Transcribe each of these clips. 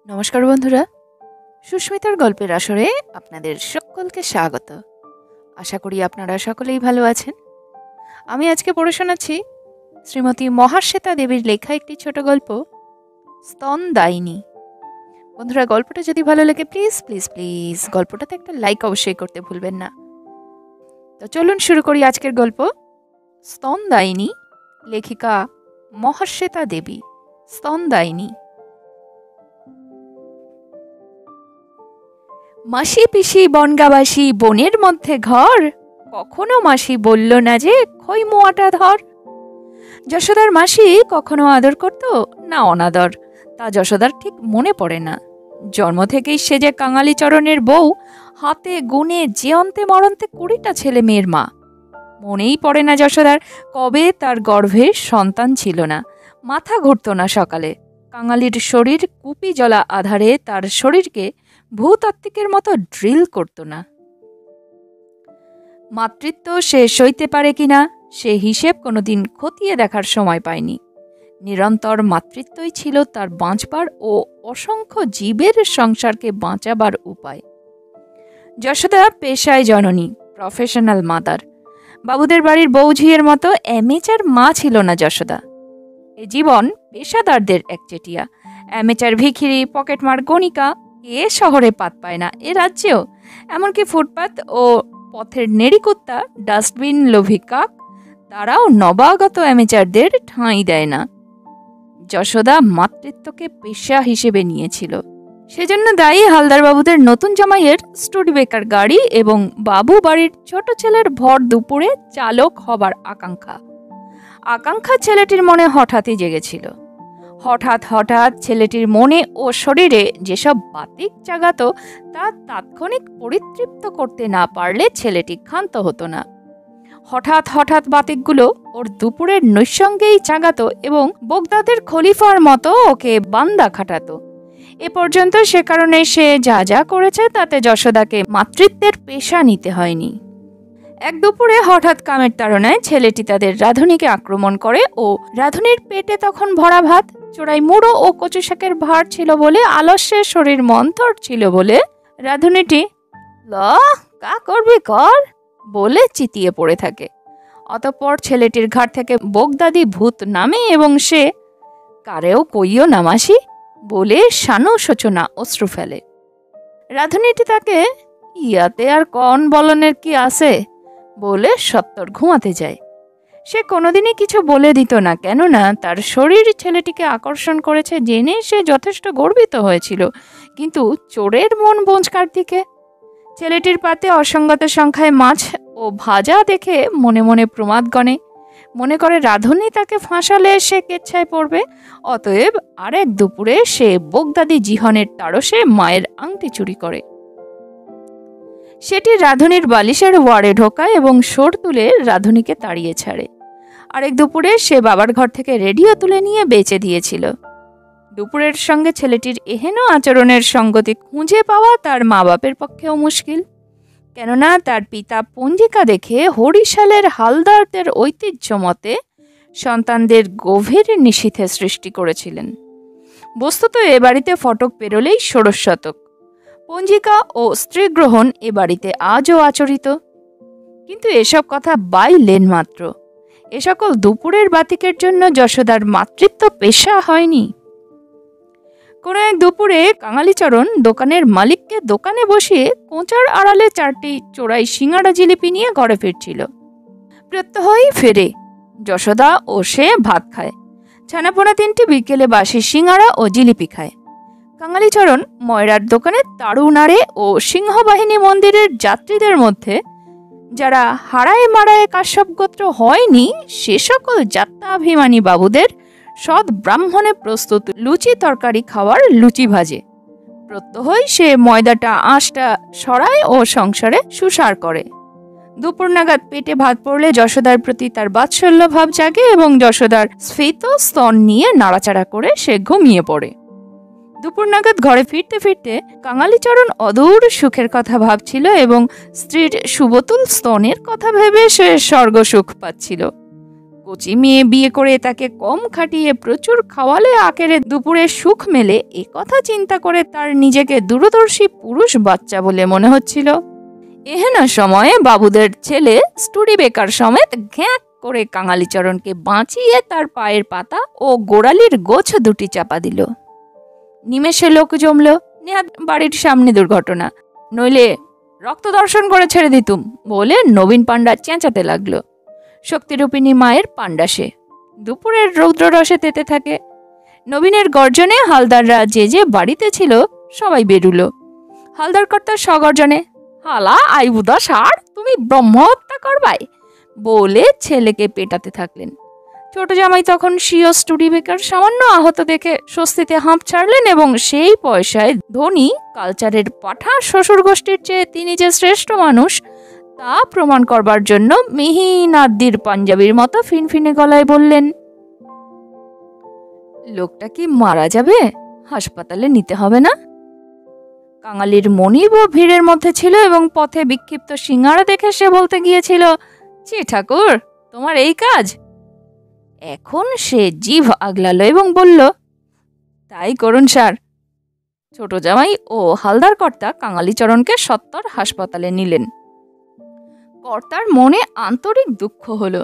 নমস্কার বন্ধুরা, সুস্মিতার গল্পের আসরে আপনাদের সকলকে স্বাগত। আশা করি আপনারা সকলেই ভালো আছেন। আমি আজকে পড়ে শোনাচ্ছি শ্রীমতী মহাশ্বেতা দেবীর লেখা একটি ছোট গল্প, স্তনদায়িনী। বন্ধুরা, গল্পটা যদি ভালো লাগে প্লিজ প্লিজ প্লিজ গল্পটাতে একটা লাইক অবশ্যই করতে ভুলবেন না। তো চলুন শুরু করি আজকের গল্প, স্তনদায়িনী। লেখিকা মহাশ্বেতা দেবী। স্তনদায়িনী। মাসি পিসি বনগাবাসী, বনের মধ্যে ঘর, কখনো মাসি বলল না যে খই মোয়াটা ধর। যশোদার মাসি কখনো আদর করত না অনাদর, তা যশোদার ঠিক মনে পড়ে না। জন্ম থেকেই সে যে কাঙালি চরণের বউ, হাতে গুনে যে অন্তে মরন্তে 20টা ছেলে মেয়ের মা। মনেই পড়ে না যশোদার কবে তার গর্ভে সন্তান ছিল না। মাথা ঘুরত না সকালে। কাঙালির শরীর কুপি জ্বলা আধারে তার শরীরকে ভূতাত্ত্বিকের মতো ড্রিল করত না। মাতৃত্ব সে সইতে পারে কিনা সে হিসেব কোনোদিন খতিয়ে দেখার সময় পায়নি। নিরন্তর মাতৃত্বই ছিল তার বাঁচবার ও অসংখ্য জীবের সংসারকে বাঁচাবার উপায়। যশোদা পেশায় জননী, প্রফেশনাল মাদার। বাবুদের বাড়ির বৌঝিয়ের মতো অ্যামেচার মা ছিল না যশোদা। এ জীবন পেশাদারদের একচেটিয়া। অ্যামেচার ভিখিরি, পকেটমার গণিকা এ শহরে পাত পায় না, এ রাজ্যেও। এমনকি ফুটপাত ও পথের নেড়িকুত্তা, ডাস্টবিন লোভী কাক, তারাও নবাগত অ্যামেচারদের ঠাঁই দেয় না। যশোদা মাতৃত্বকে পেশা হিসেবে নিয়েছিল। সেজন্য দায়ী হালদার বাবুদের নতুন জামাইয়ের স্টুডিবেকার গাড়ি এবং বাবু বাড়ির ছোট ছেলের ভর দুপুরে চালক হবার আকাঙ্ক্ষা ছেলেটির মনে হঠাৎই জেগেছিল। হঠাৎ ছেলেটির মনে ও শরীরে যেসব বাতিক জাগাত তা তাৎক্ষণিক পরিতৃপ্ত করতে না পারলে ছেলেটি ক্ষান্ত হতো না। হঠাৎ বাতিকগুলো ওর দুপুরের নৈসঙ্গেই জাগাত এবং বোগদাদের খলিফার মতো ওকে বান্দা খাটাতো। এ পর্যন্ত সে কারণে সে যা যা করেছে তাতে যশোদাকে মাতৃত্বের পেশা নিতে হয়নি। এক দুপুরে হঠাৎ কামের তাড়নায় ছেলেটি তাদের রাঁধুনিকে আক্রমণ করে ও রাঁধুনির পেটে তখন ভরা ভাত, চোরাই মুড়ো ও কচু শাকের ভার ছিল বলে, আলস্যের শরীর মন্থর ছিল বলে রাঁধুনিটি ল কা করবি কর বলে চিতিয়ে পড়ে থাকে। অতঃপর ছেলেটির ঘাট থেকে বোগদাদি ভূত নামে এবং সে কারেও কইও নামাসি বলে শানু শোচনা অশ্রু ফেলে। রাঁধুনিটি তাকে ইয়াতে আর কন বলনের কি আছে বলে সত্তর ঘুমাতে যায়। সে কোনোদিনই কিছু বলে দিত না, কেননা তার শরীর ছেলেটিকে আকর্ষণ করেছে জেনে সে যথেষ্ট গর্বিত হয়েছিল। কিন্তু চোরের মন বোঁচকার দিকে। ছেলেটির পাতে অসঙ্গত সংখ্যায় মাছ ও ভাজা দেখে মনে মনে প্রমাদ গণে। মনে করে রাঁধুনি তাকে ফাঁসালে সে কেচ্ছায় পড়বে। অতএব আরেক দুপুরে সে বোগদাদি জিহনের তাড়সে মায়ের আংটি চুরি করে। সেটি রাঁধুনির বালিশের ওয়ারে ঢোকায় এবং সোর তুলে রাঁধুনিকে তাড়িয়ে ছাড়ে। আরেক দুপুরে সে বাবার ঘর থেকে রেডিও তুলে নিয়ে বেচে দিয়েছিল। দুপুরের সঙ্গে ছেলেটির এহেন আচরণের সঙ্গতি খুঁজে পাওয়া তার মা বাপের পক্ষেও মুশকিল, কেননা তার পিতা পঞ্জিকা দেখে হরিশালের হালদারদের ঐতিহ্য মতে সন্তানদের গভীর নিশীথে সৃষ্টি করেছিলেন। বস্তুত এ বাড়িতে ফটক পেরোলেই ষোড়শ শতক। পঞ্জিকা ও স্ত্রী গ্রহণ এ বাড়িতে আজও আচরিত। কিন্তু এসব কথা বাইলেন মাত্র। এ সকল দুপুরের বাতিকের জন্য যশোদার মাতৃত্ব পেশা হয়নি। কোনো এক দুপুরে কাঙালিচরণ দোকানের মালিককে দোকানে বসিয়ে কোঁচার আড়ালে 4টি চোরাই সিঙ্গাড়া জিলিপি নিয়ে ঘরে ফিরছিল। প্রত্যহই ফেরে। যশোদা ও সে ভাত খায়। ছানাপোনা 3টি বিকেলে বাসি সিঙ্গাড়া ও জিলিপি খায়। কাঙালিচরণ ময়রার দোকানে তাড়ু নাড়ে ও সিংহবাহিনী মন্দিরের যাত্রীদের মধ্যে যারা হারায় মারায় কাশ্যপ গোত্র হয়নি সে সকল যাত্রাভিমানী বাবুদের সৎ ব্রাহ্মণে প্রস্তুত লুচি তরকারি খাওয়ার লুচি ভাজে। প্রত্যহই সে ময়দাটা আঁশটা সরায় ও সংসারে সুসার করে। দুপুর নাগাদ পেটে ভাত পড়লে যশোদার প্রতি তার বাৎসল্য ভাব জাগে এবং যশোদার স্ফীত স্তন নিয়ে নাড়াচাড়া করে সে ঘুমিয়ে পড়ে। দুপুর নাগাদ ঘরে ফিরতে ফিরতে কাঙালিচরণ অদূর সুখের কথা ভাবছিল এবং স্ত্রীর সুবতুল স্তনের কথা ভেবে সে স্বর্গ সুখ পাচ্ছিল। কচি মেয়ে বিয়ে করে তাকে কম খাটিয়ে প্রচুর খাওয়ালে আখেরে দুপুরে সুখ মেলে, এ কথা চিন্তা করে তার নিজেকে দূরদর্শী পুরুষ বাচ্চা বলে মনে হচ্ছিল। এহেনা সময়ে বাবুদের ছেলে স্টুডি বেকার সমেত ঘ্যাঁক করে কাঙালিচরণকে বাঁচিয়ে তার পায়ের পাতা ও গোড়ালির গোছ দুটি চাপা দিল। নিমেষে লোক জমল। নেহাত বাড়ির সামনে দুর্ঘটনা, নইলে রক্ত দর্শন করে ছেড়ে দিতুম বলে নবীন পাণ্ডা চেঁচাতে লাগলো। শক্তিরূপিণী মায়ের পাণ্ডা সে, দুপুরের রৌদ্ররসে তেতে থাকে। নবীনের গর্জনে হালদাররা যে যে বাড়িতে ছিল সবাই বেরুল। হালদার কর্তার স্বগর্জনে, হালা আইবুদা সার, তুমি ব্রহ্মহত্যা করবাই বলে ছেলেকে পেটাতে থাকলেন। ছোট জামাই তখন স্বীয় স্টুডি বেকার সামান্য আহত দেখে স্বস্তিতে হাঁপ ছাড়লেন এবং সেই পয়সায় ধনী কালচারের পাঠা শ্বশুর গোষ্ঠীর চেয়ে তিনি যে শ্রেষ্ঠ মানুষ তা প্রমাণ করবার জন্য মিহিন আদ্দির পাঞ্জাবির মতো ফিনফিনে গলায় বললেন, লোকটা কি মারা যাবে? হাসপাতালে নিতে হবে না? কাঙালির মনিব ভিড়ের মধ্যে ছিল এবং পথে বিক্ষিপ্ত সিঙ্গারা দেখে সে বলতে গিয়েছিল, ছি ঠাকুর, তোমার এই কাজ? এখন সে জিভ আগলালো এবং বলল, তাই করুন স্যার। ছোট জামাই ও হালদার কর্তা কাঙালিচরণকে সত্বর হাসপাতালে নিলেন। কর্তার মনে আন্তরিক দুঃখ হল।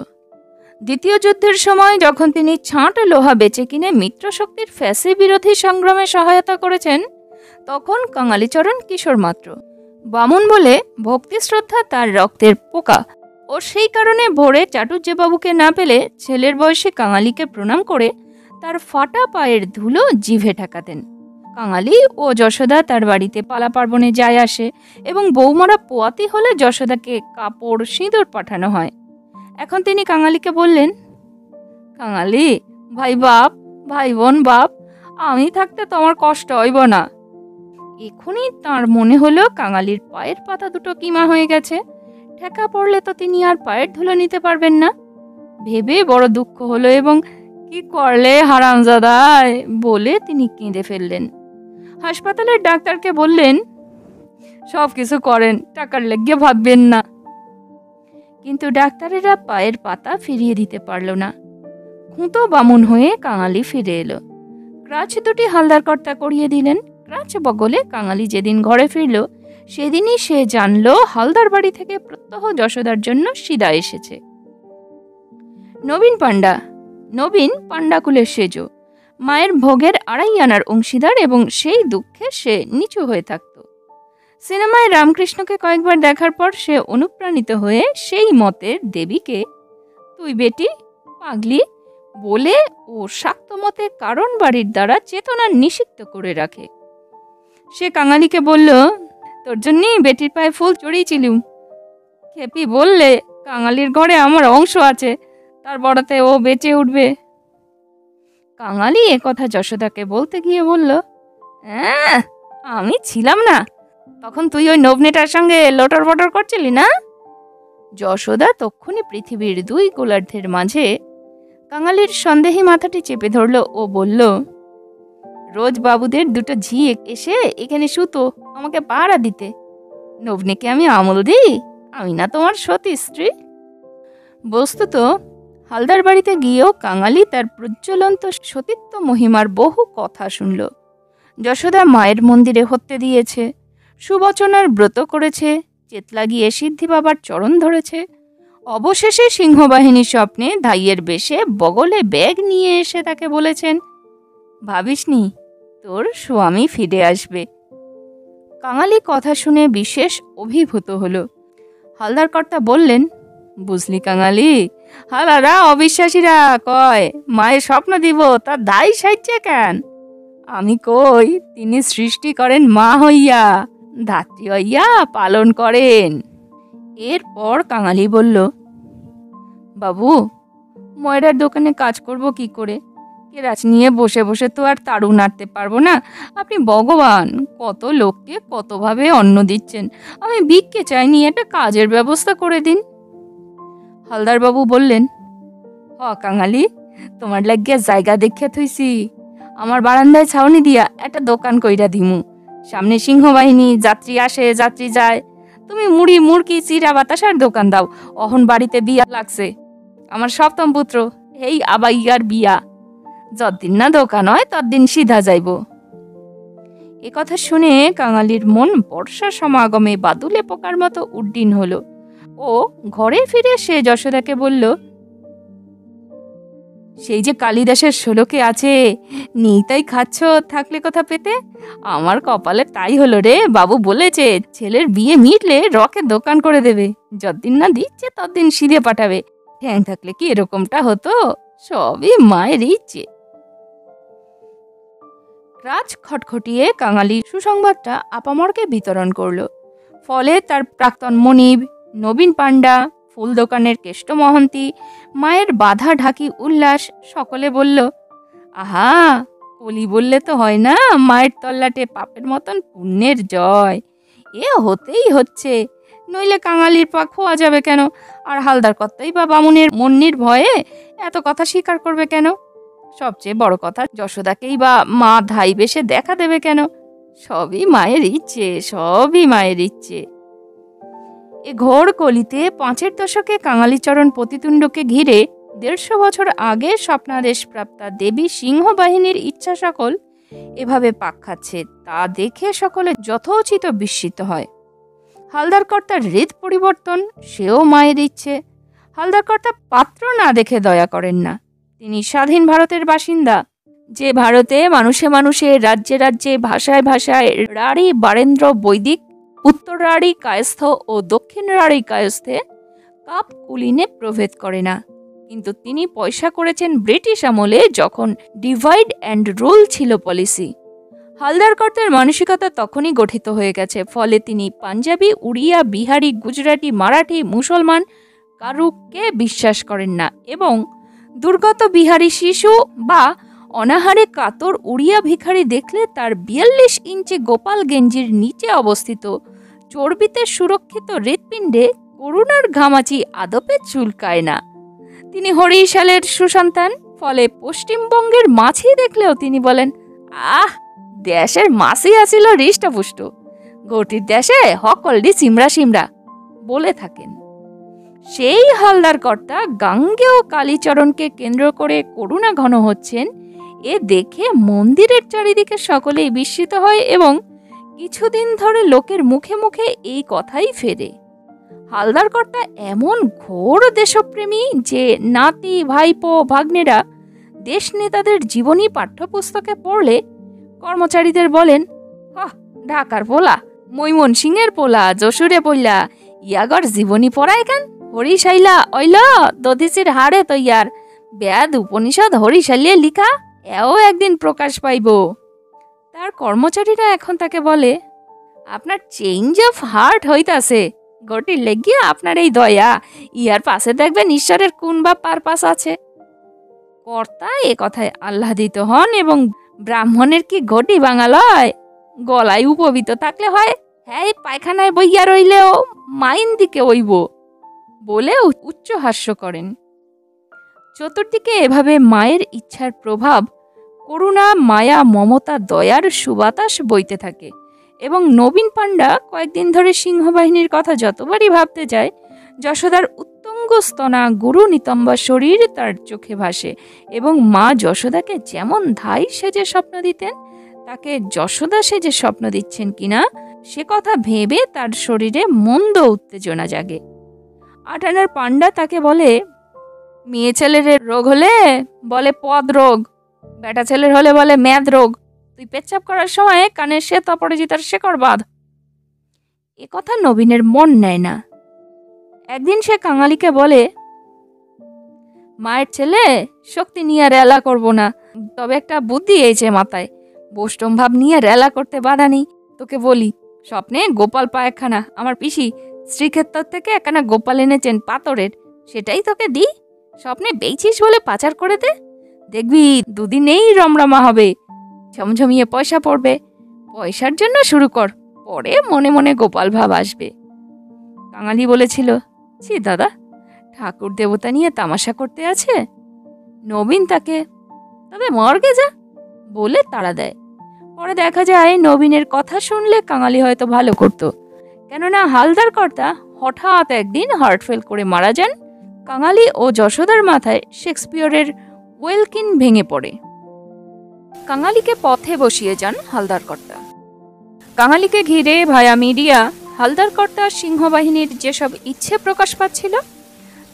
দ্বিতীয় যুদ্ধের সময় যখন তিনি ছাঁট লোহা বেচে কিনে মিত্রশক্তির ফ্যাসি বিরোধী সংগ্রামে সহায়তা করেছেন, তখন কাঙালিচরণ কিশোর মাত্র। বামুন বলে ভক্তি শ্রদ্ধা তার রক্তের পোকা, ও সেই কারণে ভোরে চাটুজ্যেবাবুকে না পেলে ছেলের বয়সে কাঙালিকে প্রণাম করে তার ফাটা পায়ের ধুলো জিভে ঠেকাতেন। কাঙালি ও যশোদা তার বাড়িতে পালা পার্বণে যায় আসে এবং বৌমারা পোয়াতি হলে যশোদাকে কাপড় সিঁদুর পাঠানো হয়। এখন তিনি কাঙালিকে বললেন, কাঙালি ভাই বাপ, ভাই বোন বাপ, আমি থাকতে তোমার কষ্ট হইব না। এখনই তার মনে হলো কাঙালির পায়ের পাতা দুটো কিমা হয়ে গেছে, ঠেকা পড়লে তো তিনি আর পায়ের ধুলো নিতে পারবেন না। ভেবে বড় দুঃখ হলো এবং কি করলে হারামজাদায় বলে তিনি কেঁদে ফেললেন। হাসপাতালের ডাক্তারকে বললেন, সব কিছু করেন, টাকার লেগে ভাববেন না। কিন্তু ডাক্তারেরা পায়ের পাতা ফিরিয়ে দিতে পারল না। খুঁতো বামুন হয়ে কাঙালি ফিরে এলো। ক্রাচ দুটি হালদার কর্তা করিয়ে দিলেন। ক্রাচ বগলে কাঙালি যেদিন ঘরে ফিরল সেদিনই সে জানল হালদার বাড়ি থেকে প্রত্যহ যশোদার জন্য সিদা এসেছে। নবীন পাণ্ডাকুলের সেজ, মায়ের ভোগের 2.5 আনার অংশীদার এবং সেই দুঃখে সে নিচু হয়ে থাকত। সিনেমায় রামকৃষ্ণকে কয়েকবার দেখার পর সে অনুপ্রাণিত হয়ে সেই মতের দেবীকে তুই বেটি পাগলি বলে ও শাক্ত মতে কারণ বাড়ির দ্বারা চেতনা নিষিদ্ধ করে রাখে। সে কাঙালিকে বলল, তোর জন্যই বেটির পায়ে ফুল চড়িয়েছিলুম। খেপি বললে, কাঙালির ঘরে আমার অংশ আছে, তার বড়াতে ও বেঁচে উঠবে। কাঙালি একথা যশোদাকে বলতে গিয়ে বলল, হ্যাঁ আমি ছিলাম না তখন, তুই ওই নবনেটার সঙ্গে লটর বটর করছিলি না? যশোদা তক্ষুনি পৃথিবীর 2 গোলার্ধের মাঝে কাঙালির সন্দেহী মাথাটি চেপে ধরল ও বলল, রোজ বাবুদের 2টো ঝি এসে এখানে শুতো আমাকে পাহারা দিতে। নবনীকে আমি আমল দিই? আমি না তোমার সতী স্ত্রী। বস্তুত হালদার বাড়িতে গিয়েও কাঙালি তার প্রজ্বলন্ত সতীত্ব মহিমার বহু কথা শুনল। যশোদা মায়ের মন্দিরে হত্যে দিয়েছে, সুবচনার ব্রত করেছে, চেতলা গিয়ে সিদ্ধি বাবার চরণ ধরেছে, অবশেষে সিংহবাহিনী স্বপ্নে ধাইয়ের বেশে বগলে ব্যাগ নিয়ে এসে তাকে বলেছেন, ভাবিসনি তোর স্বামী ফিরে আসবে। কাঙালি কথা শুনে বিশেষ অভিভূত হল। হালদার কর্তা বললেন, বুঝলি কাঙালি, হালারা অবিশ্বাসীরা কয় মায়ের স্বপ্ন দিব, তার দায় সাইছে কেন? আমি কই, তিনি সৃষ্টি করেন মা হইয়া, ধাত্রী হইয়া পালন করেন। এরপর কাঙালি বলল, বাবু ময়রার দোকানে কাজ করব কি করে? কেরাচ নিয়ে বসে বসে তো আর তাড়ু নাড়তে পারবো না। আপনি ভগবান, কত লোককে কতভাবে অন্ন দিচ্ছেন, আমি ভিক্ষে চাইনি, একটা কাজের ব্যবস্থা করে দিন। হালদার বাবু বললেন, হ কাঙালি, তোমার লাগিয়া জায়গা দেখে থইছি, আমার বারান্দায় ছাউনি দিয়া একটা দোকান কইরা দিমু। সামনে সিংহবাহিনী, যাত্রী আসে যাত্রী যায়, তুমি মুড়ি মুড়কি চিরা বাতাসার দোকান দাও। অহন বাড়িতে বিয়া লাগছে, আমার সপ্তম পুত্র, এই আবাইয়ার বিয়া, যতদিন না দোকান হয় ততদিন সিধা যাইব। এ কথা শুনে কাঙালির মন বর্ষা সমাগমে বাদুলে পোকার মতো উড্ডিন হলো। ও ঘরে ফিরে সে যশোদাকে বলল, সেই যে কালিদাসের ষোলকে আছে, নেই তাই খাচ্ছ, থাকলে কথা পেতে। আমার কপালে তাই হলো রে। বাবু বলেছে ছেলের বিয়ে মিটলে রকের দোকান করে দেবে, যতদিন না দিচ্ছে ততদিন সিধে পাঠাবে। ঠ্যাং থাকলে কি এরকমটা হতো? সবই মায়ের ইচ্ছে। রাজ খটখটিয়ে কাঙালি সুসংবাদটা আপামরকে বিতরণ করল। ফলে তার প্রাক্তন মনিব, নবীন পাণ্ডা, ফুল দোকানের কেষ্ট মহন্তি, মায়ের বাধা ঢাকি উল্লাস, সকলে বলল, আহা, কলি বললে তো হয় না, মায়ের তল্লাটে পাপের মতন পুণ্যের জয়। এ হতেই হচ্ছে, নইলে কাঙালির পা খোয়া যাবে কেন? আর হালদার কর্তাই বা বামুনের মন্নির ভয়ে এত কথা স্বীকার করবে কেন? সবচেয়ে বড় কথা, যশোদাকেই বা মা ধাই বেশে দেখা দেবে কেন? সবই মায়ের ইচ্ছে, সবই মায়ের ইচ্ছে। এ ঘোর কলিতে 5-এর দশকে কাঙালিচরণ পতিতুণ্ডকে ঘিরে 150 বছর আগে স্বপ্নাদেশ প্রাপ্তা দেবী সিংহবাহিনীর ইচ্ছা সকল এভাবে পাক খাচ্ছে, তা দেখে সকলে যথোচিত বিস্মিত হয়। হালদার কর্তার হৃদ পরিবর্তন, সেও মায়ের ইচ্ছে। হালদার কর্তা পাত্র না দেখে দয়া করেন না। তিনি স্বাধীন ভারতের বাসিন্দা, যে ভারতে মানুষে মানুষে, রাজ্যে রাজ্যে, ভাষায় ভাষায় রাঢ়ী বারেন্দ্র বৈদিক, উত্তর রাঢ়ী কায়স্থ ও দক্ষিণ রাঢ়ী কায়স্থে কাপ কুলিনে প্রভেদ করে না। কিন্তু তিনি পয়সা করেছেন ব্রিটিশ আমলে, যখন ডিভাইড অ্যান্ড রুল ছিল পলিসি। হালদার কর্তার মানসিকতা তখনই গঠিত হয়ে গেছে। ফলে তিনি পাঞ্জাবি, উড়িয়া, বিহারি, গুজরাটি, মারাঠি, মুসলমান কারুকে বিশ্বাস করেন না, এবং দুর্গত বিহারি শিশু বা অনাহারে কাতর উড়িয়া ভিখারি দেখলে তার 42 ইঞ্চি গোপাল গেঞ্জির নিচে অবস্থিত চর্বিতে সুরক্ষিত হৃৎপিণ্ডে করুণার ঘামাচি আদপে চুলকায় না। তিনি হরিশালের সুসন্তান। ফলে পশ্চিমবঙ্গের মাছি দেখলেও তিনি বলেন, আহ, দেশের মাছি আসিল হৃষ্টপুষ্ট, ঘটির দেশে হকলডি সিমরা সিমরা বলে থাকেন। সেই হালদার কর্তা গাঙ্গেয় কালীচরণকে কেন্দ্র করে করুণা ঘন হচ্ছেন, এ দেখে মন্দিরের চারিদিকে সকলেই বিস্মিত হয় এবং কিছুদিন ধরে লোকের মুখে মুখে এই কথাই ফেরে। হালদার কর্তা এমন ঘোর দেশপ্রেমী যে নাতি, ভাইপো, ভাগ্নেরা দেশ নেতাদের জীবনী পাঠ্যপুস্তকে পড়লে কর্মচারীদের বলেন, ঢাকার পোলা, মৈমন সিংয়ের পোলা, যশোরে পইলা, ইয়াগর জীবনী পড়ায় কেন? হরিশাইলা অইল দধিসির হাড়ে তৈয়ার, বেদ উপনিষদ হরিশাইলে লিখা, এও একদিন প্রকাশ পাইব। তার কর্মচারীরা এখন তাকে বলে, আপনার চেঞ্জ অফ হার্ট হইতাছে, গটির লেগিয়া আপনার এই দয়া, ইয়ার পাশে দেখবেন ঈশ্বরের কোন বা পারপাস আছে। কর্তা এ কথায় আহ্লাদিত হন এবং ব্রাহ্মণের কি ঘটি বাঙালয়, গলায় উপবিত থাকলে হয়, হ্যাঁ পায়খানায় বইয়া রইলেও মাইন দিকে ওইব বলে উচ্চ হাস্য করেন। চতুর্দিকে এভাবে মায়ের ইচ্ছার প্রভাব, করুণা, মায়া, মমতা, দয়ার সুবাতাস বইতে থাকে এবং নবীন পাণ্ডা কয়েকদিন ধরে সিংহবাহিনীর কথা যতবারই ভাবতে যায়, যশোদার উত্তঙ্গ স্তনা, গুরু নিতম্বা শরীর তার চোখে ভাসে এবং মা যশোদাকে যেমন ধাই সেজে স্বপ্ন দিতেন, তাকে যশোদা সেজে স্বপ্ন দিচ্ছেন কিনা সে কথা ভেবে তার শরীরে মন্দ উত্তেজনা জাগে। 8 আনার পাণ্ডা তাকে বলে, মেয়ে ছেলের রোগ হলে বলে পদ রোগ, বেটা ছেলের হলে বলে মেদ রোগ, তুই পেচ্ছাপ করার সময় কানের শ্বেত অপরাজিতার শেকড় বাঁধ। এ কথা নবীনের মন নেয় না। একদিন সে কাঙালিকে বলে, মায়ের ছেলে, শক্তি নিয়ে রেলা করব না, তবে একটা বুদ্ধি এইছে মাথায়, বৈষ্ণব ভাব নিয়ে রেলা করতে বাধা নেই। তোকে বলি, স্বপ্নে গোপাল পায় একখানা, আমার পিসি শ্রীক্ষেত্র থেকে একখানা গোপাল এনেছেন পাথরের, সেটাই তোকে দি, স্বপ্নে বেইছিস বলে পাচার করে দে, দেখবি দুদিনেই রমরমা হবে, ঝমঝমিয়ে পয়সা পড়বে। পয়সার জন্য শুরু কর, পরে মনে মনে গোপাল ভাব আসবে। কাঙালি বলেছিল, ছি দাদা, ঠাকুর দেবতা নিয়ে তামাশা করতে আছে। নবীন তাকে, তবে মর্গে যা বলে তাড়া দেয়। পরে দেখা যায় নবীনের কথা শুনলে কাঙালি হয়তো ভালো করত, কেননা হালদার কর্তা হঠাৎ একদিন হার্ট ফেল করে মারা যান কাঙালি ও যশোদার মাথায় শেক্সপিয়রের ওয়েলকিন ভেঙে পড়ে। কাঙালিকে পথে বসিয়ে যান হালদার কর্তা। কাঙালিকে ঘিরে ভায়া মিডিয়া হালদার কর্তা সিংহবাহিনীর যেসব ইচ্ছে প্রকাশ পাচ্ছিল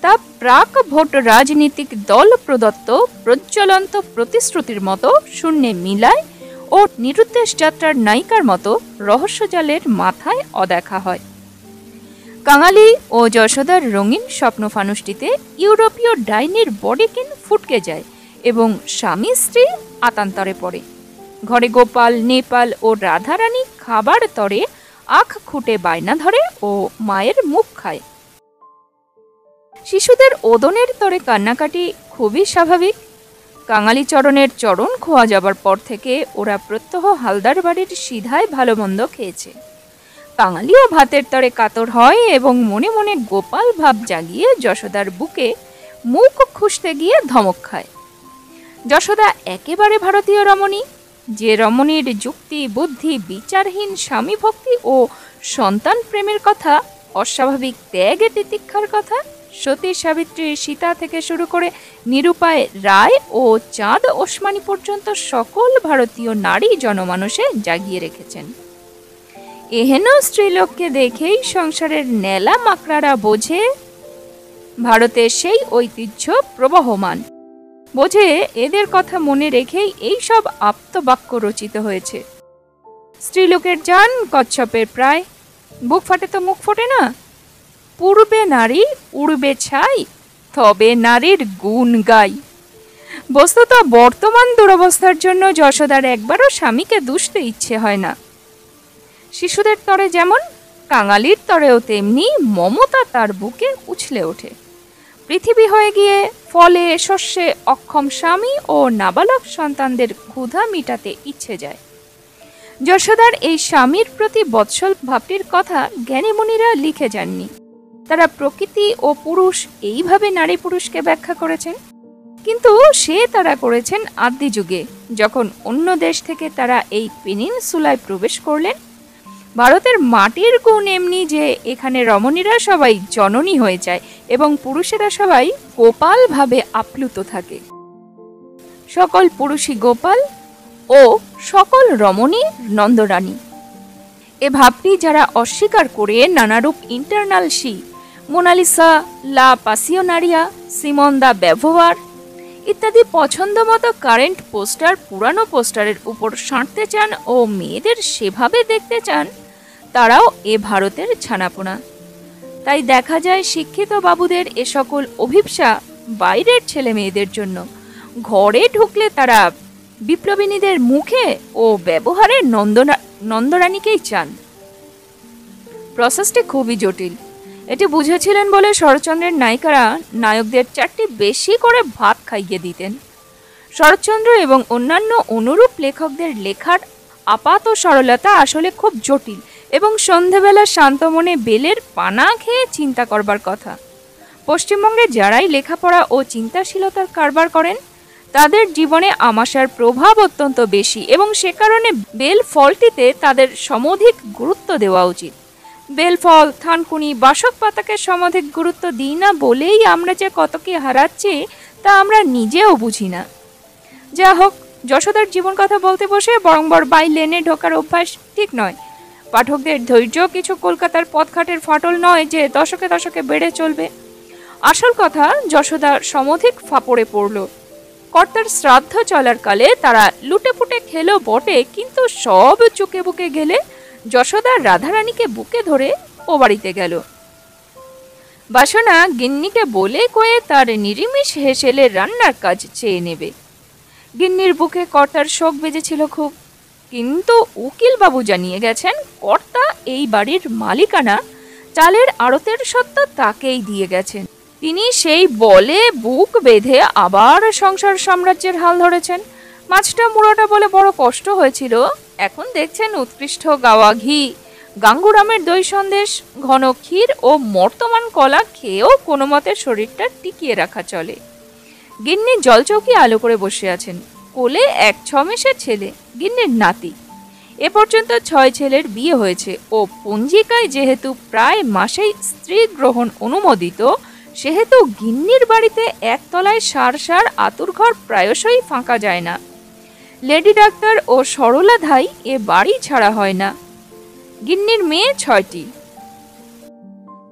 তা প্রাক ভোট রাজনীতিক দল প্রদত্ত প্রজ্বলন্ত প্রতিশ্রুতির মতো শূন্যে মিলায় ও নিরুদ্দেশ যাত্রার নায়িকার মতো রহস্যজালের মাথায় অদেখা হয়। কাঙালি ও যশোদার রঙিন স্বপ্ন ফানুসটিতে ইউরোপীয় ডাইনির বডিকিন ফুটকে যায় এবং স্বামী স্ত্রী আতান্তরে পড়ে। ঘরে গোপাল, নেপাল ও রাধারানী খাবার তরে আখ খুঁটে বায়না ধরে ও মায়ের মুখ খায়। শিশুদের ওদনের তরে কান্নাকাটি খুবই স্বাভাবিক। কাঙালি চরণের চরণ খোয়া যাবার পর থেকে ওরা প্রত্যহ হালদার বাড়ির সিধায় ভালো মন্দ খেয়েছে। কাঙালিও ভাতের তরে কাতর হয় এবং মনে মনে গোপাল ভাব জাগিয়ে যশোদার বুকে মুখ খুঁজতে গিয়ে ধমক খায়। যশোদা একেবারে ভারতীয় রমণী, যে রমণীর যুক্তি, বুদ্ধি, বিচারহীন স্বামী ভক্তি ও সন্তান প্রেমের কথা, অস্বাভাবিক ত্যাগে তিতিক্ষার কথা সতী সাবিত্রী, সীতা থেকে শুরু করে নিরুপায় রায় ও চাঁদ ওসমানী পর্যন্ত সকল ভারতীয় নারী জনমানসে জাগিয়ে রেখেছেন। এহেন স্ত্রীলোককে দেখেই সংসারের নেলা মাকড়ারা বোঝে ভারতের সেই ঐতিহ্য প্রবহমান, বোঝে এদের কথা মনে রেখেই এই সব আপ্তবাক্য রচিত হয়েছে। স্ত্রীলোকের জান কচ্ছপের প্রায়, বুক ফাটে তো মুখ ফোটে না। পূর্বে নারী উড়বে ছাই, তবে নারীর গুণ গাই। বস্তুত বর্তমান দুরবস্থার জন্য যশোদার একবারও স্বামীকে দুষতে ইচ্ছে হয় না। শিশুদের তরে যেমন, কাঙালির তরেও তেমনি মমতা তার বুকে উছলে ওঠে। পৃথিবী হয়ে গিয়ে ফলে শস্যে অক্ষম স্বামী ও নাবালক সন্তানদের ক্ষুধা মিটাতে ইচ্ছে যায়। যশোদার এই স্বামীর প্রতি বৎসল ভাবটির কথা জ্ঞানীমুনিরা লিখে যাননি। তারা প্রকৃতি ও পুরুষ এইভাবে নারী পুরুষকে ব্যাখ্যা করেছেন, কিন্তু সে তারা করেছেন আদি যুগে, যখন অন্য দেশ থেকে তারা এই পেনিনসুলায় প্রবেশ করলেন। ভারতের মাটির গুণ এমনি যে এখানে রমণীরা সবাই জননী হয়ে যায় এবং পুরুষেরা সবাই গোপাল ভাবে আপ্লুত থাকে। সকল পুরুষই গোপাল ও সকল রমণী নন্দরানী। এ ভাবটি যারা অস্বীকার করে নানারূপ ইন্টারনাল সি, মোনালিসা, লা পাসিওনারিয়া, সিমন দা ব্যবহার ইত্যাদি পছন্দ মতো কারেন্ট পোস্টার পুরানো পোস্টারের উপর সাঁটতে চান ও মেয়েদের সেভাবে দেখতে চান, তারাও এ ভারতের ছানাপোনা। তাই দেখা যায় শিক্ষিত বাবুদের এ সকল অভিপ্সা বাইরের ছেলে মেয়েদের জন্য। ঘরে ঢুকলে তারা বিপ্লবিনীদের মুখে ও ব্যবহারে নন্দরানীকেই চান। প্রসেসটি খুবই জটিল। এটি বুঝেছিলেন বলে শরৎচন্দ্রের নায়িকারা নায়কদের 4টি বেশি করে ভাত খাইয়ে দিতেন। শরৎচন্দ্র এবং অন্যান্য অনুরূপ লেখকদের লেখার আপাত সরলতা আসলে খুব জটিল এবং সন্ধেবেলা শান্ত মনে বেলের পানা খেয়ে চিন্তা করবার কথা। পশ্চিমবঙ্গে যারাই লেখাপড়া ও চিন্তাশীলতার কারবার করেন তাদের জীবনে আমাশার প্রভাব অত্যন্ত বেশি এবং সে কারণে বেল ফলটিতে তাদের সমধিক গুরুত্ব দেওয়া উচিত। বেলফল, থানকুনি, বাসক পাতাকে সমধিক গুরুত্ব দিই না বলেই আমরা যে কত কি হারাচ্ছি তা আমরা নিজেও বুঝি না। যা হোক, যশোদার জীবন কথা বলতে বসে বরংবর বাই লেনে ঢোকার অভ্যাস ঠিক নয়। পাঠকদের ধৈর্য কিছু কলকাতার পথঘাটের ফাটল নয় যে দশকে দশকে বেড়ে চলবে। আসল কথা, যশোদা সমধিক ফাপড়ে পড়ল। কর্তার শ্রাদ্ধ চলার কালে তারা লুটেপুটে খেলো বটে, কিন্তু সব চুকে বুকে গেলে যশোদা রাধারানীকে বুকে ধরে ও বাড়িতে গেল। বাসনা গিন্নিকে বলে কয়ে তার নিরিমিষ হেসেলে রান্নার কাজ চেয়ে নেবে। গিন্নির বুকে কর্তার শোক বেজেছিল খুব, কিন্তু উকিল বাবু জানিয়ে গেছেন কর্তা এই বাড়ির মালিকানা চালের আড়তের সত্ত্ব তাকেই দিয়ে গেছেন। তিনি সেই বলে বুক বেঁধে আবার সংসার সাম্রাজ্যের হাল ধরেছেন। মাছটা মুড়োটা বলে বড় কষ্ট হয়েছিল, এখন দেখছেন উৎকৃষ্ট গাওয়া ঘি, গাঙ্গুরামের দই সন্দেশ, ঘন ক্ষীর ও মর্তমান কলা খেয়েও কোনো মতে শরীরটা টিকিয়ে রাখা চলে। গিন্নি জলচৌকি আলো করে বসে আছেন। কোলে এক 6 মাসের ছেলে, গিন্নির নাতি। এ পর্যন্ত 6 ছেলের বিয়ে হয়েছে ও পঞ্জিকায় যেহেতু প্রায় মাসেই স্ত্রী গ্রহণ অনুমোদিত, সেহেতু গিন্নির বাড়িতে একতলায় সার সার আতুর ঘর প্রায়শই ফাঁকা যায় না। লেডি ডাক্তার ও সরলা ধাই এ বাড়ি ছাড়া হয় না। গিন্নির মেয়ে 6টি,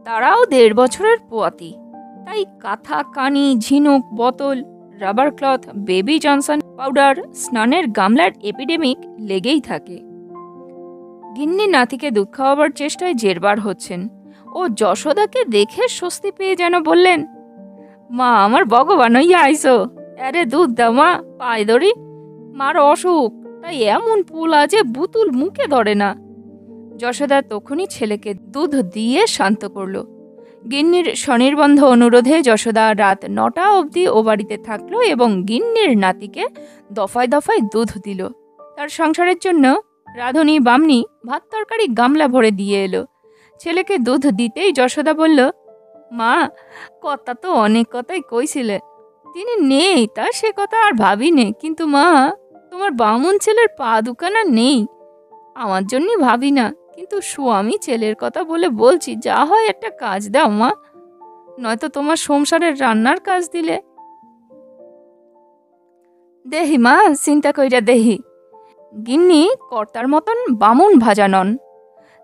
তারাও 1.5 বছরের পোয়াতি। তাই কাঁথা, কানি, ঝিনুক, বোতল, rubber cloth, baby Johnson powder, স্নানের গামলার এপিডেমিক লেগেই থাকে। গিন্নি নাতিকে দুধ খাওয়াবার চেষ্টায় জেরবার হচ্ছেন ও যশোদাকে দেখে স্বস্তি পেয়ে যেন বললেন, মা আমার ভগবান হইয়া আইসো, আরে দুধ দাও মা, পায়ে ধরি, মার অসুখ, তাই এমন পোলা যে বুতুল মুখে ধরে না। যশোদা তখনই ছেলেকে দুধ দিয়ে শান্ত করল। গিন্নির স্বনির্বন্ধ অনুরোধে যশোদা রাত 9টা অবধি ও বাড়িতে থাকলো এবং গিন্নির নাতিকে দফায় দফায় দুধ দিল। তার সংসারের জন্য রাঁধুনি বামনি ভাত তরকারি গামলা ভরে দিয়ে এলো। ছেলেকে দুধ দিতেই যশোদা বলল, মা কথা তো অনেক কথাই কইছিলে, তিনি নেই তা সে কথা আর ভাবি নে, কিন্তু মা তোমার বামুন ছেলের পা দুখানা নেই, আমার জন্য ভাবি না, কিন্তু স্বামী ছেলের কথা বলে বলছি, যা হয় একটা কাজ দাও মা, নয়তো তোমার সংসারের রান্নার কাজ দিলে। দেহি মা, চিন্তা কইরা দেহি। গিন্নি কর্তার মতন বামুন ভাজা নন।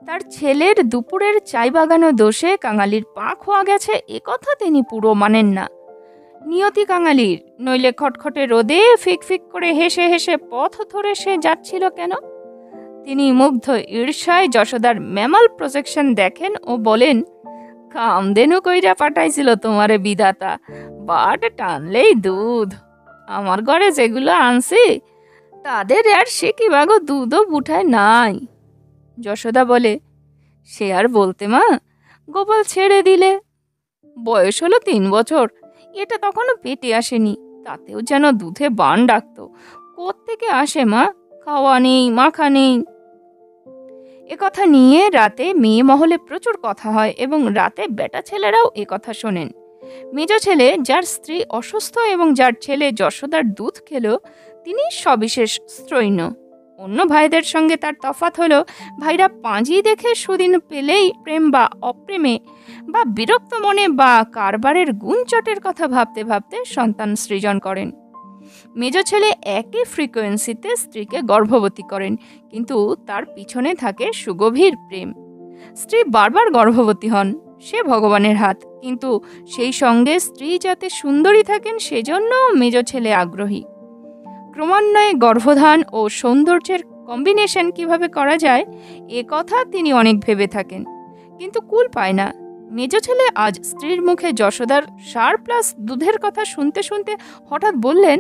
তার ছেলের দুপুরের চাই বাগানো দোষে কাঙালির পা খোয়া গেছে এ কথা তিনি পুরো মানেন না। নিয়তি কাঙালির, নইলে খটখটে রোদে ফিক ফিক করে হেসে হেসে পথ ধরে সে যাচ্ছিল কেন? তিনি মুগ্ধ ঈর্ষায় যশোদার ম্যামাল প্রজেকশন দেখেন ও বলেন, কামধেনু কইরা পাঠাইছিল তোমারে বিধাতা, বাট টানলেই দুধ। আমার ঘরে যেগুলো আনছি তাদের আর সে কি বাগো দুধও বুঠায় নাই। যশোদা বলে, সে আর বলতে মা, গোপাল ছেড়ে দিলে, বয়স হলো 3 বছর, এটা তখনও পেটে আসেনি, তাতেও যেন দুধে বান ডাকতো। কোত্থেকে আসে মা, খাওয়া নেই, মাখা নেই। একথা নিয়ে রাতে মেয়ে মহলে প্রচুর কথা হয় এবং রাতে বেটা ছেলেরাও একথা শোনেন। মেজ ছেলে, যার স্ত্রী অসুস্থ এবং যার ছেলে যশোদার দুধ খেলো, তিনি সবিশেষ স্ত্রৈণ। অন্য ভাইদের সঙ্গে তার তফাৎ হলো, ভাইরা পাঁজি দেখে সুদিন পেলেই প্রেম বা অপ্রেমে বা বিরক্ত মনে বা কারবারের গুণচটের কথা ভাবতে ভাবতে সন্তান সৃজন করেন। মেজ ছেলে একই ফ্রিকোয়েন্সিতে স্ত্রীকে গর্ভবতী করেন, কিন্তু তার পিছনে থাকে সুগভীর প্রেম। স্ত্রী বারবার গর্ভবতী হন, সে ভগবানের হাত, কিন্তু সেই সঙ্গে স্ত্রী যাতে সুন্দরী থাকেন সেজন্য মেজ ছেলে আগ্রহী। ক্রমান্বয়ে গর্ভধান ও সৌন্দর্যের কম্বিনেশন কিভাবে করা যায় এ কথা তিনি অনেক ভেবে থাকেন, কিন্তু কুল পায় না। মেজ ছেলে আজ স্ত্রীর মুখে যশোদার সার প্লাস দুধের কথা শুনতে শুনতে হঠাৎ বললেন,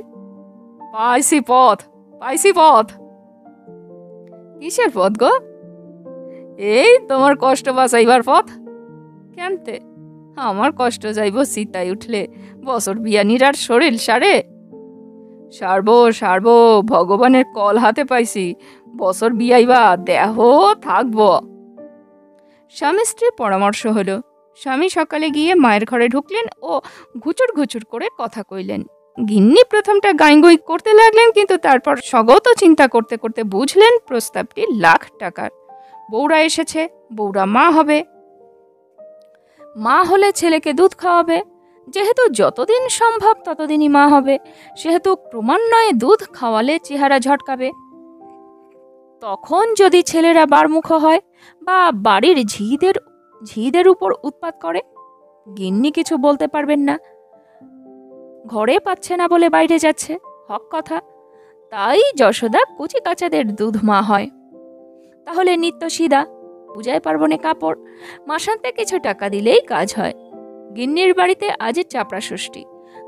পাইছি পথ, পাইছি পথ। কিসের পথ গো? এই তোমার কষ্ট বাঁচাইবার পথ। কেমতে? আমার কষ্ট যাইব সীতায় উঠলে, বছর বিয়ানির আর শরীর সারে। সারবো সারবো, ভগবানের কল হাতে পাইছি, বছর বিয়াইবা, দেহ থাকবো। স্বামী স্ত্রীর পরামর্শ হলো। স্বামী সকালে গিয়ে মায়ের ঘরে ঢুকলেন ও ঘুচুর ঘুচুর করে কথা কইলেন। গিন্নি প্রথমটা গাইগুই করতে লাগলেন, কিন্তু তারপর স্বগত চিন্তা করতে করতে বুঝলেন প্রস্তাবটি লাখ টাকার। বউরা এসেছে, বউরা মা হবে, মা হলে ছেলেকে দুধ খাওয়াবে, যেহেতু যতদিন সম্ভব ততদিনই মা হবে, সেহেতু ক্রমান্বয়ে দুধ খাওয়ালে চেহারা ঝটকাবে। তখন যদি ছেলেরা বারমুখ হয় বা বাড়ির ঝিদের উপর উৎপাত করে, গিন্নি কিছু বলতে পারবেন না, ঘরে পাচ্ছে না বলে বাইরে যাচ্ছে, হক কথা। তাই যশোদা কচি কাচাদের দুধ মা হয়। তাহলে নিত্য সিদা, পূজায় পার্বণে কাপড়, মাসান্তে কিছু টাকা দিলেই কাজ হয়। গিন্নির বাড়িতে আজ চাপড়া ষষ্ঠী,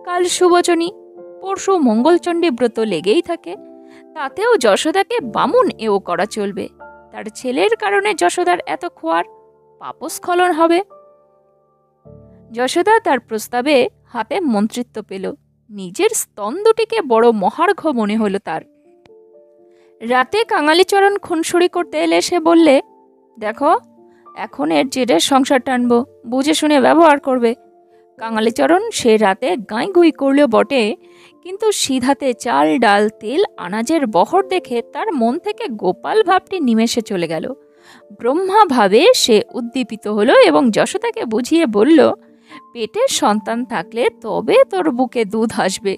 কাল সুবচনী, পরশু মঙ্গলচণ্ডী ব্রত লেগেই থাকে, তাতেও যশোদাকে বামুন এও করা চলবে। তার ছেলের কারণে যশোদার এত খোয়ার, পাপস্খলন হবে। যশোদা তার প্রস্তাবে হাতে মন্ত্রিত্ব পেল। নিজের স্তন দুটিকে বড় মহার্ঘ মনে হলো তার। রাতে কাঙালিচরণ খুনসুরি করতে এলে সে বললে, দেখো এখন এর জেরে সংসার টানবো, বুঝে শুনে ব্যবহার করবে। কাঙালিচরণ সে রাতে গাঁইগুই করলেও বটে, কিন্তু সিধাতে চাল ডাল তেল আনাজের বহর দেখে তার মন থেকে গোপাল ভাবটি নিমেষে চলে গেল। ব্রহ্মা ভাবে সে উদ্দীপিত হলো এবং যশোদাকে বুঝিয়ে বলল, পেটের সন্তান থাকলে তবে তোর বুকে দুধ আসবে,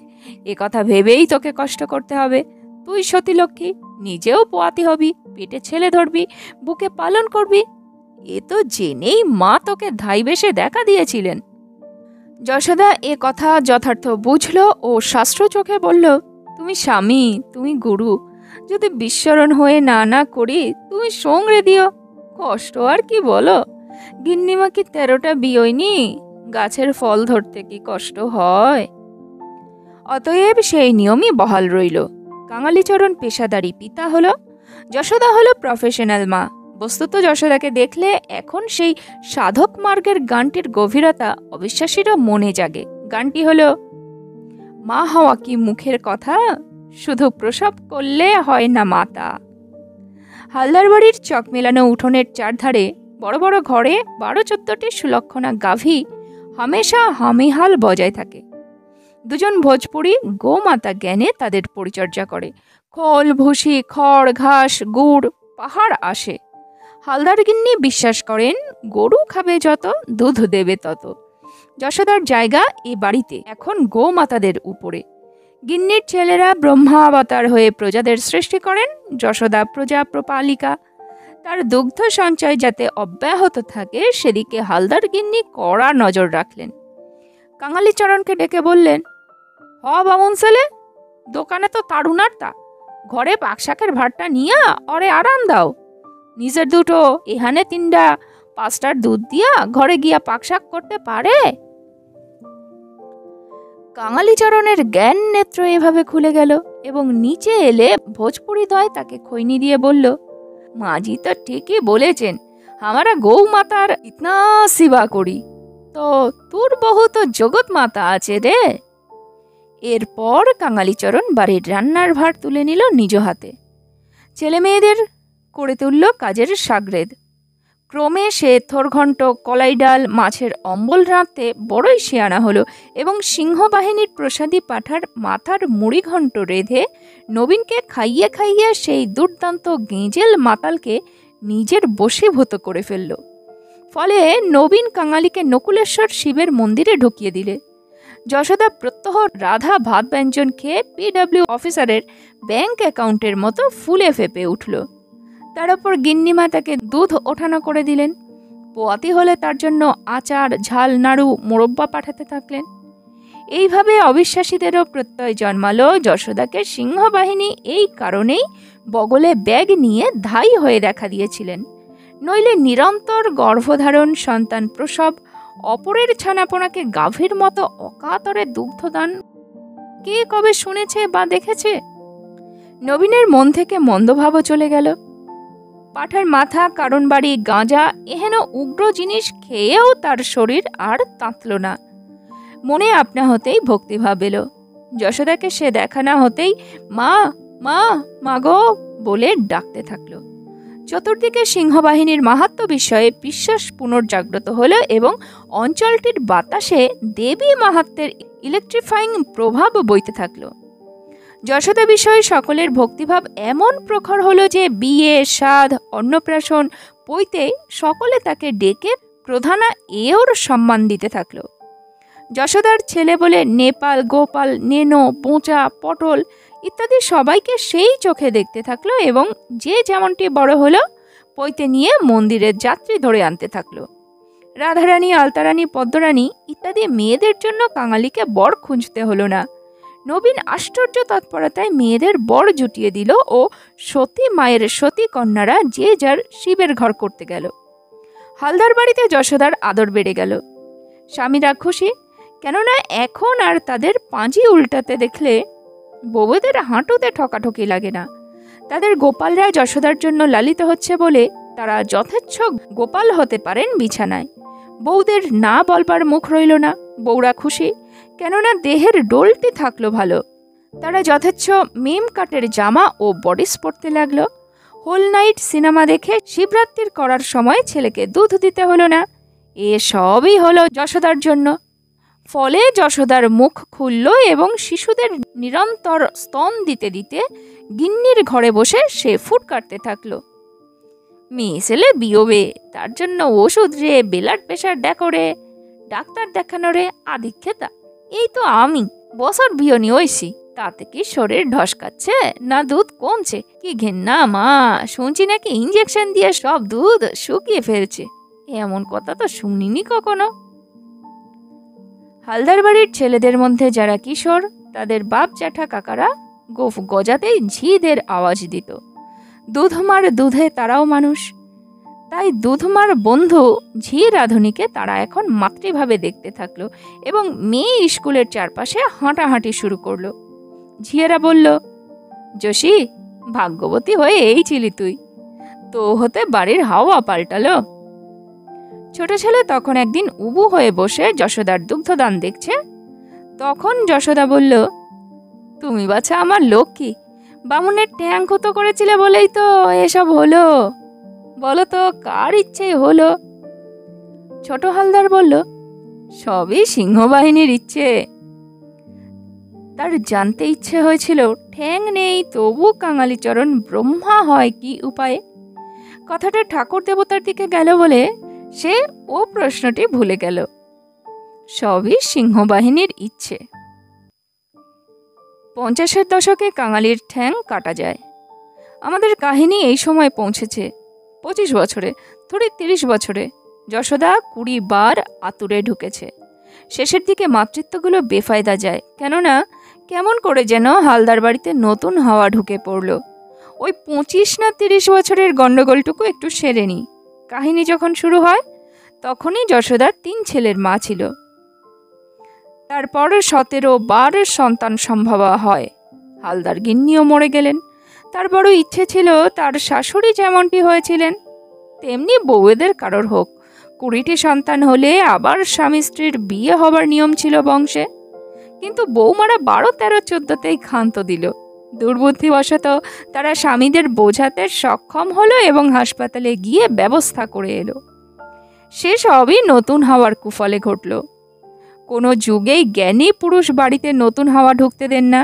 এ কথা ভেবেই তোকে কষ্ট করতে হবে। তুই সতীলক্ষ্মী, নিজেও পোয়াতি হবি, পেটে ছেলে ধরবি, বুকে পালন করবি। এ তো জেনেই মা তোকে ধাই বেশে দেখা দিয়েছিলেন। যশোদা এ কথা যথার্থ বুঝল ও শাস্ত্র চোখে বলল, তুমি স্বামী, তুমি গুরু, যদি বিস্মরণ হয়ে না করি তুমি সঙ্গে দিও। কষ্ট আর কি বলো, গিন্নিমা কি 13টা বিয়ইনি, গাছের ফল ধরতে কি কষ্ট হয়? অতএব সেই নিয়মই বহাল রইল। কাঙালিচরণ পেশাদারি পিতা হলো, যশোদা হলো প্রফেশনাল মা। বস্তুত যশোদাকে দেখলে এখন সেই সাধক মার্গের গানটির গভীরতা অবিশ্বাসীরও মনে জাগে। গানটি হলো, মা হওয়া কি মুখের কথা, শুধু প্রসব করলে হয় না মাতা। হালদার বাড়ির চক মেলানো উঠোনের চারধারে বড় বড় ঘরে 12-14টি সুলক্ষণা গাভী হামেশা হামিহাল বজায় থাকে। দুজন ভোজপুরি গোমাতা জ্ঞানে তাদের পরিচর্যা করে। খোল, ভুসি, খড়, ঘাস, গুড় পাহাড় আসে। হালদার গিন্নি বিশ্বাস করেন, গরু খাবে যত, দুধ দেবে তত। যশোদার জায়গা এ বাড়িতে এখন গোমাতাদের উপরে। গিন্নির ছেলেরা ব্রহ্মাবতার হয়ে প্রজাদের সৃষ্টি করেন। যশোদা প্রজা প্রপালিকা। তার দুগ্ধ সঞ্চয় যাতে অব্যাহত থাকে সেদিকে হালদার গিন্নি কড়া নজর রাখলেন। কাঙালিচরণকে ডেকে বললেন, হ বামুন ছেলে, দোকানে তো তাড়ুনার তা, ঘরে পাকশাকের ভাতটা নিয়া অরে আরাম দাও। নিজের দুটো এখানে 3-5টার দুধ দিয়া ঘরে গিয়া পাকশাক করতে পারে? কাঙালিচরণের জ্ঞান নেত্র এভাবে খুলে গেল এবং নিচে এলে ভোজপুরি দয় তাকে খৈনি দিয়ে বলল, মাজি তো ঠিকই বলেছেন, আমরা গৌ মাতার ইতনা সেবা করি, তো তোর বহু তো জগৎ মাতা আছে রে। এরপর কাঙালিচরণ বাড়ির রান্নার ভার তুলে নিল নিজ হাতে। ছেলে মেয়েদের করে তুলল কাজের সাগরেদ। ক্রমে সে থোরঘণ্ট, কলাই ডাল, মাছের অম্বল রাঁধতে বড়ই শেয়ানা হলো এবং সিংহবাহিনীর প্রসাদী পাঠার মাথার মুড়িঘণ্ট রেঁধে নবীনকে খাইয়ে খাইয়ে সেই দুর্দান্ত গেঁজেল মাতালকে নিজের বশীভূত করে ফেলল। ফলে নবীন কাঙালিকে নকুলেশ্বর শিবের মন্দিরে ঢুকিয়ে দিলে। যশোদা প্রত্যহ রাধা ভাত ব্যঞ্জন খেয়ে PW অফিসারের ব্যাংক অ্যাকাউন্টের মতো ফুলে ফেপে উঠল। তার উপর গিন্নিমা তাকে দুধ ওঠানো করে দিলেন। পোয়াতি হলে তার জন্য আচার, ঝাল, নাড়ু, মোরব্বা পাঠাতে থাকলেন। এইভাবে অবিশ্বাসীদেরও প্রত্যয় জন্মালো। যশোদাকে সিংহবাহিনী এই কারণেই বগলে ব্যাগ নিয়ে ধাই হয়ে দেখা দিয়েছিলেন। নইলে নিরন্তর গর্ভধারণ, সন্তান প্রসব, অপরের ছানাপোনাকে গাভীর মতো অকাতরে দুগ্ধদান কে কবে শুনেছে বা দেখেছে? নবীনের মন থেকে মন্দভাবও চলে গেল। পাঠার মাথা, কারণ বাড়ি, গাঁজা এহেন উগ্র জিনিস খেয়েও তার শরীর আর তাঁতল না। মনে আপনা হতেই ভক্তিভাব এলো। যশোদাকে সে দেখা না হতেই মা মা মাগো বলে ডাকতে থাকলো। চতুর্দিকে সিংহবাহিনীর মাহাত্ম্য বিষয়ে বিশ্বাস পুনর্জাগ্রত হলো এবং অঞ্চলটির বাতাসে দেবী মাহাত্ম্যের ইলেকট্রিফাইং প্রভাব বইতে থাকলো। যশোদা বিষয়ে সকলের ভক্তিভাব এমন প্রখর হলো যে বিয়ে, সাধ, অন্নপ্রাশন পইতে সকলে তাকে ডেকে প্রধানা এওর সম্মান দিতে থাকলো। যশোদার ছেলে বলে নেপাল, গোপাল, নেনো, বোঁচা, পটল ইত্যাদি সবাইকে সেই চোখে দেখতে থাকলো এবং যে যেমনটি বড় হলো পইতে নিয়ে মন্দিরের যাত্রী ধরে আনতে থাকলো। রাধারানী, আলতারানী, পদ্মরানী ইত্যাদি মেয়েদের জন্য কাঙালিকে বর খুঁজতে হলো না। নবীন আশ্চর্য তৎপরতায় মেয়েদের বর জুটিয়ে দিল ও সতী মায়ের সতী কন্যারা যে যার শিবের ঘর করতে গেল। হালদার বাড়িতে যশোদার আদর বেড়ে গেল। স্বামীরা খুশি, কেননা এখন আর তাদের পাঁজি উল্টাতে দেখলে বউদের হাঁটুতে ঠকাঠকি লাগে না। তাদের গোপালরা যশোদার জন্য লালিত হচ্ছে বলে তারা যথেচ্ছ গোপাল হতে পারেন বিছানায়। বউদের না বলবার মুখ রইল না। বউরা খুশি, কেননা দেহের ডোলটি থাকলো ভালো। তারা যথেচ্ছ মেম কাটের জামা ও বডিস পরতে লাগলো। হোল নাইট সিনেমা দেখে শিবরাত্রির করার সময় ছেলেকে দুধ দিতে হলো না। এ সবই হলো যশোদার জন্য। ফলে যশোদার মুখ খুলল এবং শিশুদের নিরন্তর স্তন দিতে দিতে গিন্নির ঘরে বসে সে ফুট কাটতে থাকলো। মেয়ে ছেলে বিয়োবে, তার জন্য ওষুধ রে, ব্লাড প্রেশার দেখো রে, ডাক্তার দেখানোরে আদিক্ষেতা এই তো আমি বছর বিয়নি হইছি, তাতে কি শরীর ঢসকাচ্ছে না দুধ কমছে? কি ঘেন্না মা, শুনছি নাকি ইঞ্জেকশন দিয়ে সব দুধ শুকিয়ে ফেলছে। এমন কথা তো শুনিনি কখনো। হালদার বাড়ির ছেলেদের মধ্যে যারা কিশোর, তাদের বাপ জ্যাঠা কাকারা গোফ গজাতেই ঝিদের আওয়াজ দিত। দুধমার দুধে তারাও মানুষ। তাই দুধমার বন্ধু ঝি রাধুনীকে তারা এখন মাতৃভাবে দেখতে থাকলো এবং মেয়ে স্কুলের চারপাশে হাঁটাহাঁটি শুরু করলো। ঝিয়েরা বলল, যোশী, ভাগ্যবতী হয়ে এই ছিলি তুই, তো হতে বাড়ির হাওয়া পাল্টালো। ছোট ছেলে তখন একদিন উবু হয়ে বসে যশোদার দুগ্ধদান দেখছে। তখন যশোদা বলল, তুমি বাছা আমার লক্ষ্মী, বামুনের ট্যাং কত করেছিলে বলেই তো এসব হলো। বলো তো কার ইচ্ছে হলো? ছোট হালদার বলল, সবই সিংহবাহিনীর ইচ্ছে। তার জানতে ইচ্ছে হয়েছিল ঠ্যাং নেই তবু কাঙালিচরণ ব্রহ্মা হয় কি উপায়ে। কথাটা ঠাকুর দেবতার দিকে গেল বলে সে ও প্রশ্নটি ভুলে গেল। সবই সিংহবাহিনীর ইচ্ছে। 50-এর দশকে কাঙালির ঠ্যাং কাটা যায়। আমাদের কাহিনী এই সময় পৌঁছেছে 25 বছরে, থোড়ি 30 বছরে। যশোদা 20 বার আতুরে ঢুকেছে। শেষের দিকে মাতৃত্বগুলো বেফায়দা যায়, কেননা কেমন করে যেন হালদার বাড়িতে নতুন হাওয়া ঢুকে পড়ল। ওই 25 না 30 বছরের গন্ডগোলটুকু একটু সেরে নি। কাহিনী যখন শুরু হয় তখনই যশোদার 3 ছেলের মা ছিল। তারপর 17 বার সন্তান সম্ভবা হয়। হালদার গিন্নিও মরে গেলেন। তার বড় ইচ্ছে ছিল তার শাশুড়ি যেমনটি হয়েছিলেন তেমনি বউয়েদের কারোর হোক। 20টি সন্তান হলে আবার স্বামী স্ত্রীর বিয়ে হবার নিয়ম ছিল বংশে। কিন্তু বৌমারা 12, 13, 14তেই ক্ষান্ত দিল। দুর্বুদ্ধিবশত তারা স্বামীদের বোঝাতে সক্ষম হলো এবং হাসপাতালে গিয়ে ব্যবস্থা করে এলো। সে সবই নতুন হাওয়ার কুফলে ঘটল। কোনো যুগেই জ্ঞানী পুরুষ বাড়িতে নতুন হাওয়া ঢুকতে দেন না।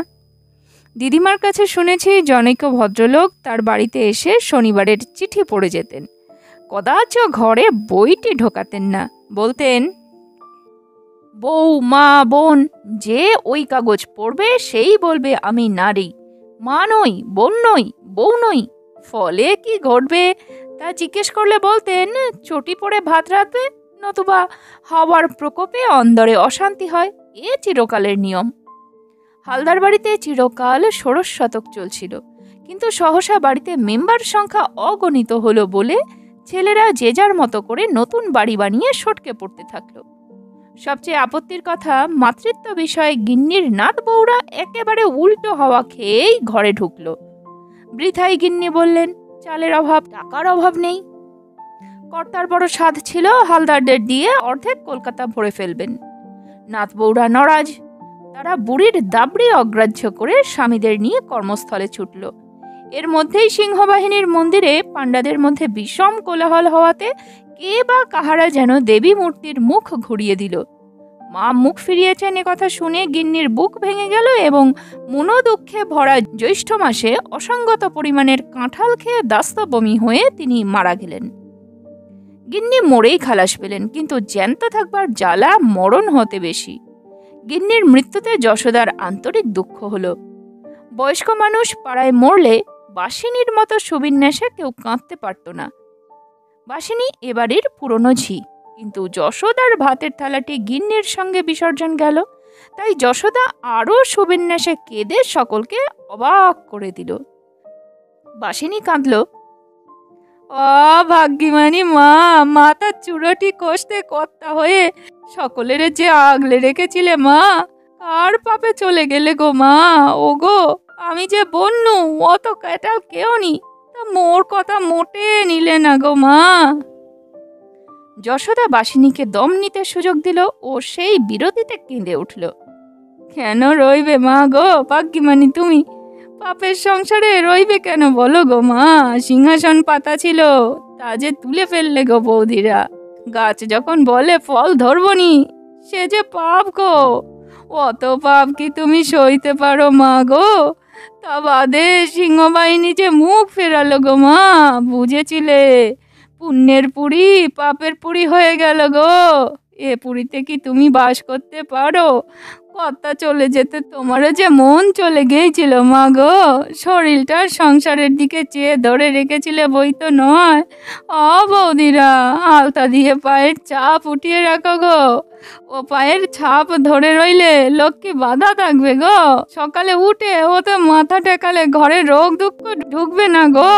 দিদিমার কাছে শুনেছি জনৈক ভদ্রলোক তার বাড়িতে এসে শনিবারের চিঠি পড়ে যেতেন। কদাচ ঘরে বইটি ঢোকাতেন না। বলতেন, বউ, মা, বোন, যে ওই কাগজ পড়বে সেই বলবে আমি নারী, মা নই, বোন নই, বউ নই। ফলে কি ঘটবে তা জিজ্ঞেস করলে বলতেন, চটি পড়ে ভাত রাখবে, নতুবা হাওয়ার প্রকোপে অন্দরে অশান্তি হয়। এ চিরকালের নিয়ম। হালদার বাড়িতে চিরকাল ষোড়শ শতক চলছিল, কিন্তু সহসা বাড়িতে মেম্বার সংখ্যা অগণিত হলো বলে ছেলেরা যে যার মতো করে নতুন বাড়ি বানিয়ে সটকে পড়তে থাকলো। সবচেয়ে আপত্তির কথা, মাতৃত্ব বিষয়ে গিন্নির নাত বউরা একেবারে উল্টো হাওয়া খেয়েই ঘরে ঢুকলো। বৃথাই গিন্নি বললেন, চালের অভাব, টাকার অভাব নেই। কর্তার বড় সাধ ছিল হালদারদের দিয়ে অর্ধেক কলকাতা ভরে ফেলবেন। নাত বউরা নরাজ। তারা বুড়ির দাবড়ি অগ্রাহ্য করে স্বামীদের নিয়ে কর্মস্থলে ছুটল। এর মধ্যেই সিংহবাহিনীর মন্দিরে পাণ্ডাদের মধ্যে বিষম কোলাহল হওয়াতে কে বা কাহারা যেন দেবী মূর্তির মুখ ঘুরিয়ে দিল। মা মুখ ফিরিয়েছেন এ কথা শুনে গিন্নির বুক ভেঙে গেল এবং মনোদুঃখে ভরা জ্যৈষ্ঠ মাসে অসঙ্গত পরিমাণের কাঁঠাল খেয়ে দাস্ত বমি হয়ে তিনি মারা গেলেন। গিন্নি মরেই খালাস পেলেন, কিন্তু জ্যান্ত থাকবার জ্বালা মরণ হতে বেশি। গিন্নির মৃত্যুতে যশোদার আন্তরিক দুঃখ হল। বয়স্ক মানুষ পাড়ায় মরলে বাসিনীর মতো সুবিন্যাসে কেউ কাঁদতে পারত না। বাসিনী এবাড়ির পুরনো ঝি, কিন্তু যশোদার ভাতের থালাটি গিন্নির সঙ্গে বিসর্জন গেল। তাই যশোদা আরও সুবিন্যাসে কেঁদে সকলকে অবাক করে দিল। বাসিনী কাঁদল, ভাগ্যিমানি মা, মাথার চূড়োটি কষতে কর্তা হয়ে সকলের যে আগলে রেখেছিলে মা, কার পাপে চলে গেলে গো মা? ও গো, আমি যে বন্যু, অত ক্যাটাল কেউ নি, তা মোর কথা মোটে নিলে না গো মা। যশোদা বাসিনীকে দম নিতে সুযোগ দিল ও সেই বিরতিতে কেঁদে উঠল। কেন রইবে মা গো ভাগ্যিমানি তুমি? পাপের সংসারে রইবে কেন বলো গো মা? সিংহাসন পাতা ছিল, তা যে তুলে ফেললে গো বৌদিরা। গাছ যখন বলে ফল ধরবনি, সে যে পাপ গো। অত পাপ কি তুমি সইতে পারো মা গো? তা বাদে সিংহবাহিনী যে মুখ ফেরালো গো মা, বুঝেছিলে? পুণ্যের পুরী পাপের পুরী হয়ে গেল গো। এ পুরীতে কি তুমি বাস করতে পারো? কর্তা চলে যেতে তোমারও যে মন চলে গিয়েছিল মা গো। শরীরটা সংসারের দিকে চেয়ে ধরে রেখেছিলে বই তো নয়। বৌদিরা, আলতা দিয়ে পায়ের চাপ উঠিয়ে রাখো গো। ও পায়ের ছাপ ধরে রইলে লক্ষ্মী বাধা থাকবে গো। সকালে উঠে ও তো মাথা টেকালে ঘরে রোগ দুঃখ ঢুকবে না গো।